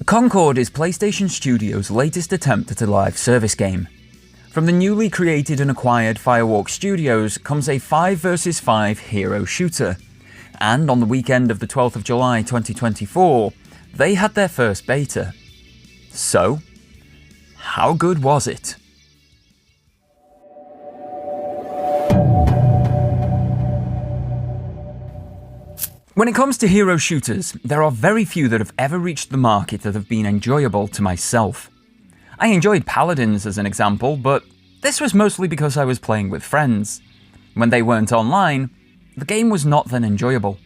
Concord is PlayStation Studios' latest attempt at a live service game. From the newly created and acquired Firewalk Studios comes a 5 vs 5 hero shooter, and on the weekend of the 12th of July 2024, they had their first beta. So, how good was it? When it comes to hero shooters, there are very few that have ever reached the market that have been enjoyable to myself. I enjoyed Paladins as an example, but this was mostly because I was playing with friends. When they weren't online, the game was not then enjoyable.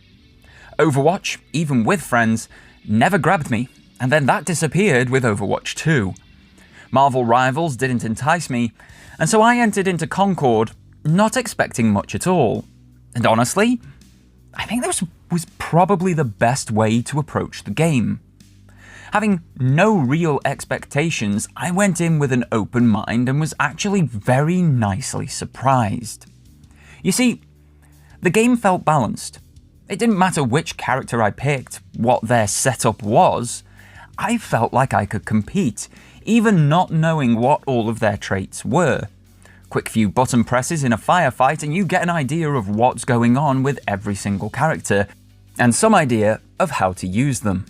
Overwatch, even with friends, never grabbed me, and then that disappeared with Overwatch 2. Marvel Rivals didn't entice me, and so I entered into Concord not expecting much at all. And honestly, I think this was probably the best way to approach the game. Having no real expectations, I went in with an open mind and was actually very nicely surprised. You see, the game felt balanced. It didn't matter which character I picked, what their setup was. I felt like I could compete, even not knowing what all of their traits were. Quick few button presses in a firefight and you get an idea of what's going on with every single character, and some idea of how to use them.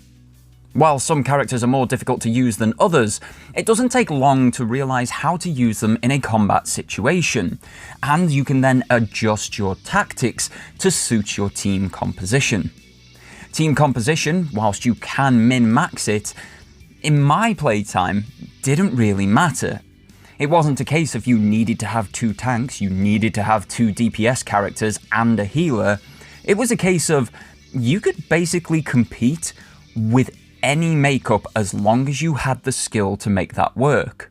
While some characters are more difficult to use than others, it doesn't take long to realise how to use them in a combat situation, and you can then adjust your tactics to suit your team composition. Team composition, whilst you can min-max it, in my playtime, didn't really matter. It wasn't a case of you needed to have 2 tanks, you needed to have 2 DPS characters and a healer. It was a case of you could basically compete with any makeup as long as you had the skill to make that work.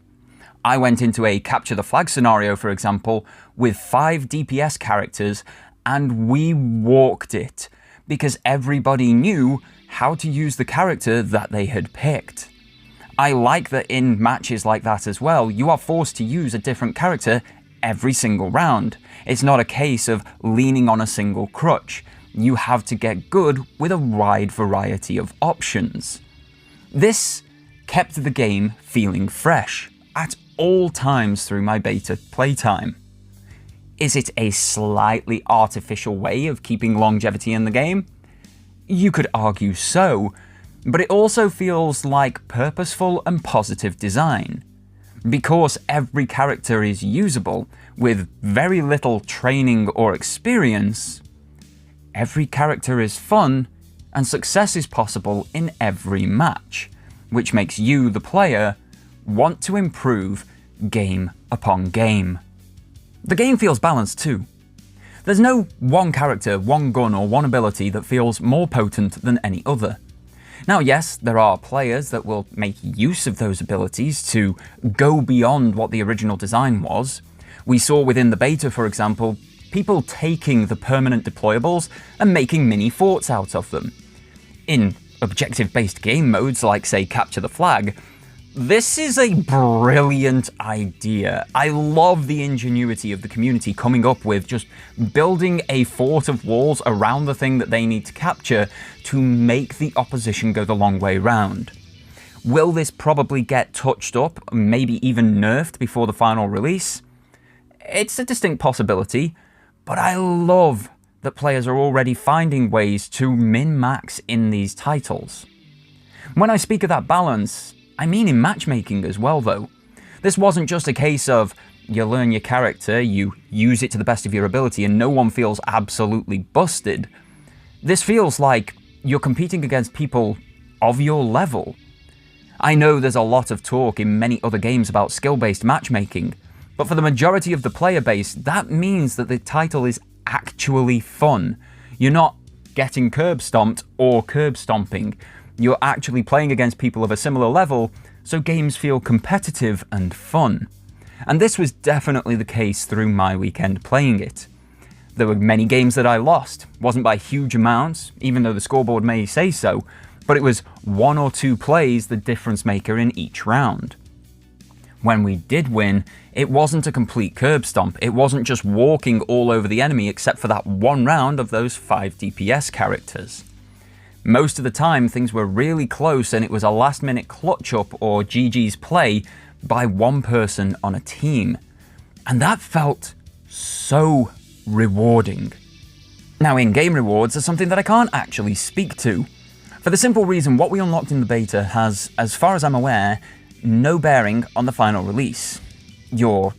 I went into a capture the flag scenario, for example, with 5 DPS characters, and we walked it, because everybody knew how to use the character that they had picked. I like that in matches like that as well, you are forced to use a different character every single round. It's not a case of leaning on a single crutch. You have to get good with a wide variety of options. This kept the game feeling fresh at all times through my beta playtime. Is it a slightly artificial way of keeping longevity in the game? You could argue so, but it also feels like purposeful and positive design. Because every character is usable, with very little training or experience, every character is fun, and success is possible in every match, which makes you, the player, want to improve game upon game. The game feels balanced too. There's no one character, one gun, or one ability that feels more potent than any other. Now yes, there are players that will make use of those abilities to go beyond what the original design was. We saw within the beta, for example, people taking the permanent deployables and making mini forts out of them. In objective-based game modes like, say, Capture the Flag, this is a brilliant idea. I love the ingenuity of the community coming up with just building a fort of walls around the thing that they need to capture to make the opposition go the long way round. Will this probably get touched up, maybe even nerfed before the final release? It's a distinct possibility, but I love that players are already finding ways to min-max in these titles. When I speak of that balance, I mean in matchmaking as well though. This wasn't just a case of you learn your character, you use it to the best of your ability and no one feels absolutely busted. This feels like you're competing against people of your level. I know there's a lot of talk in many other games about skill-based matchmaking, but for the majority of the player base, that means that the title is actually fun. You're not getting curb stomped or curb stomping. You're actually playing against people of a similar level, so games feel competitive and fun. And this was definitely the case through my weekend playing it. There were many games that I lost. Wasn't by huge amounts, even though the scoreboard may say so, but it was 1 or 2 plays the difference maker in each round. When we did win, it wasn't a complete curb stomp. It wasn't just walking all over the enemy except for that one round of those 5 DPS characters. Most of the time, things were really close and it was a last-minute clutch-up or GG's play by one person on a team. And that felt so rewarding. Now, in-game rewards are something that I can't actually speak to, for the simple reason what we unlocked in the beta has, as far as I'm aware, no bearing on the final release. Your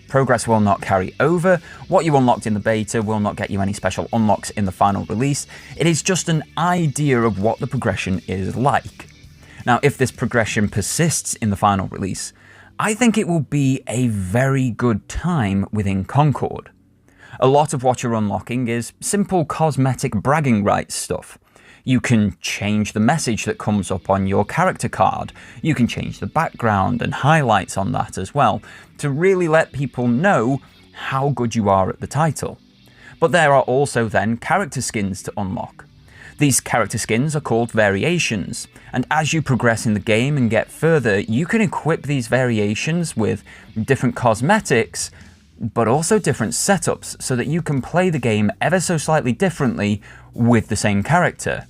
progress will not carry over, what you unlocked in the beta will not get you any special unlocks in the final release. It is just an idea of what the progression is like. Now, if this progression persists in the final release, I think it will be a very good time within Concord. A lot of what you're unlocking is simple cosmetic bragging rights stuff. You can change the message that comes up on your character card. You can change the background and highlights on that as well, to really let people know how good you are at the title. But there are also then character skins to unlock. These character skins are called variations, and as you progress in the game and get further, you can equip these variations with different cosmetics, but also different setups, so that you can play the game ever so slightly differently with the same character.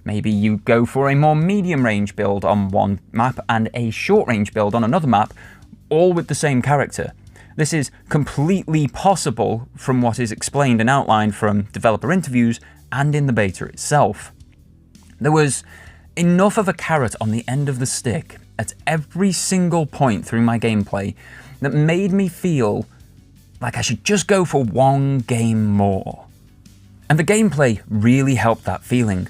Maybe you go for a more medium range build on one map and a short range build on another map, all with the same character. This is completely possible from what is explained and outlined from developer interviews and in the beta itself. There was enough of a carrot on the end of the stick at every single point through my gameplay that made me feel like I should just go for one game more. And the gameplay really helped that feeling.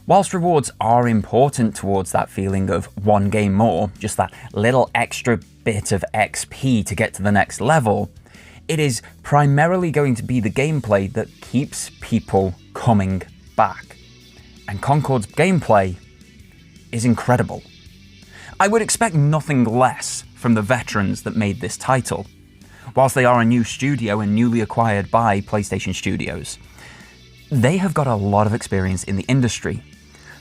Whilst rewards are important towards that feeling of one game more, just that little extra bit of XP to get to the next level, it is primarily going to be the gameplay that keeps people coming back. And Concord's gameplay is incredible. I would expect nothing less from the veterans that made this title. Whilst they are a new studio and newly acquired by PlayStation Studios, they have got a lot of experience in the industry.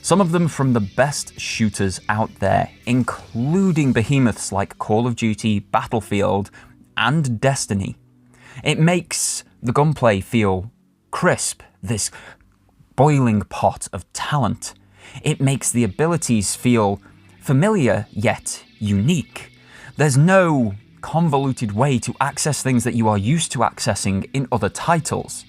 Some of them from the best shooters out there, including behemoths like Call of Duty, Battlefield, and Destiny. It makes the gunplay feel crisp, this boiling pot of talent. It makes the abilities feel familiar yet unique. There's no convoluted way to access things that you are used to accessing in other titles.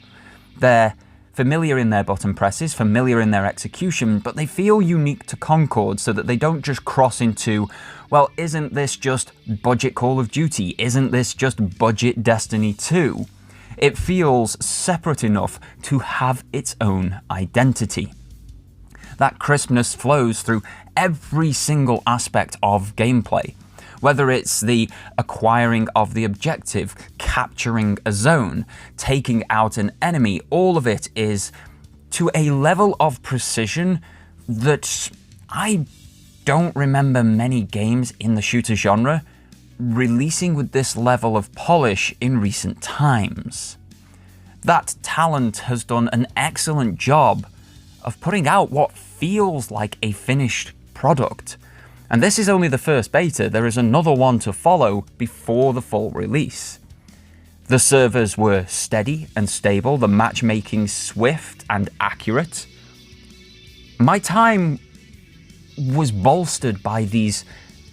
They're familiar in their button presses, familiar in their execution, but they feel unique to Concord so that they don't just cross into, well, isn't this just budget Call of Duty? Isn't this just budget Destiny 2? It feels separate enough to have its own identity. That crispness flows through every single aspect of gameplay. Whether it's the acquiring of the objective, capturing a zone, taking out an enemy, all of it is to a level of precision that I don't remember many games in the shooter genre releasing with this level of polish in recent times. That talent has done an excellent job of putting out what feels like a finished product. And this is only the first beta, there is another one to follow before the full release. The servers were steady and stable, the matchmaking swift and accurate. My time was bolstered by these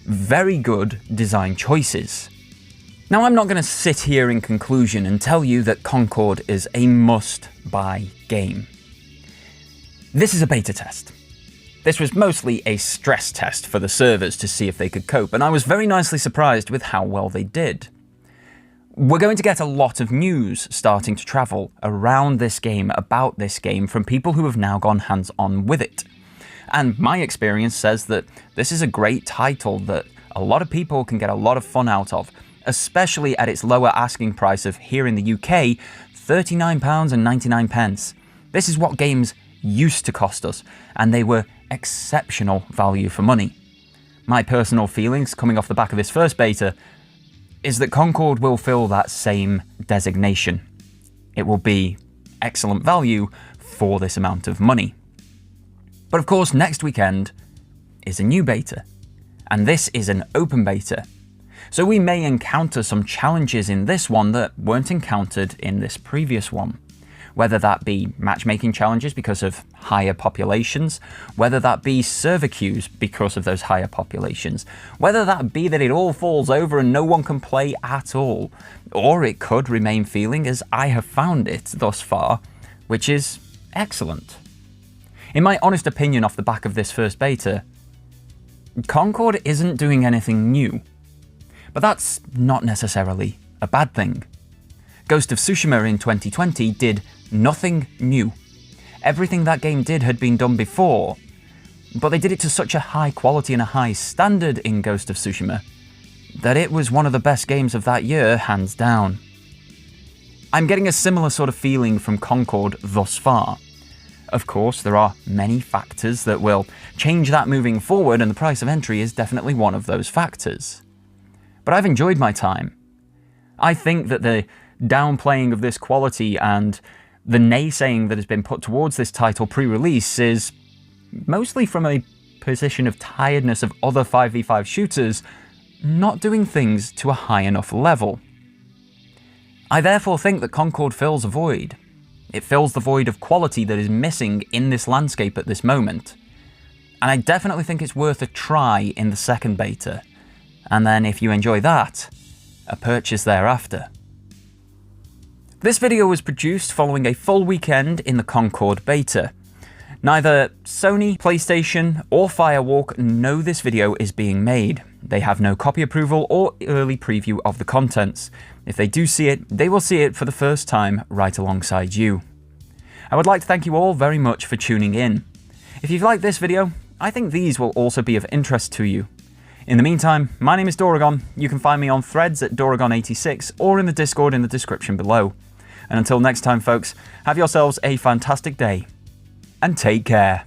very good design choices. Now, I'm not going to sit here in conclusion and tell you that Concord is a must-buy game. This is a beta test. This was mostly a stress test for the servers to see if they could cope, and I was very nicely surprised with how well they did. We're going to get a lot of news starting to travel around this game, about this game, from people who have now gone hands-on with it. And my experience says that this is a great title that a lot of people can get a lot of fun out of, especially at its lower asking price of, here in the UK, £39.99. This is what games used to cost us, and they were exceptional value for money. My personal feelings coming off the back of this first beta is that Concord will fill that same designation. It will be excellent value for this amount of money. But of course, next weekend is a new beta, and this is an open beta. So we may encounter some challenges in this one that weren't encountered in this previous one. whether that be matchmaking challenges because of higher populations, whether that be server queues because of those higher populations, whether that be that it all falls over and no one can play at all, or it could remain feeling as I have found it thus far, which is excellent. In my honest opinion off the back of this first beta, Concord isn't doing anything new, but that's not necessarily a bad thing. Ghost of Tsushima in 2020 did nothing new. Everything that game did had been done before, but they did it to such a high quality and a high standard in Ghost of Tsushima that it was one of the best games of that year, hands down. I'm getting a similar sort of feeling from Concord thus far. Of course, there are many factors that will change that moving forward, and the price of entry is definitely one of those factors. But I've enjoyed my time. I think that the downplaying of this quality and the naysaying that has been put towards this title pre-release is mostly from a position of tiredness of other 5v5 shooters not doing things to a high enough level. I therefore think that Concord fills a void. It fills the void of quality that is missing in this landscape at this moment. And I definitely think it's worth a try in the second beta. And then if you enjoy that, a purchase thereafter. This video was produced following a full weekend in the Concord Beta. Neither Sony, PlayStation, or Firewalk know this video is being made. They have no copy approval or early preview of the contents. If they do see it, they will see it for the first time right alongside you. I would like to thank you all very much for tuning in. If you've liked this video, I think these will also be of interest to you. In the meantime, my name is Doragon. You can find me on threads at Doragon86 or in the Discord in the description below. And until next time, folks, have yourselves a fantastic day, and take care.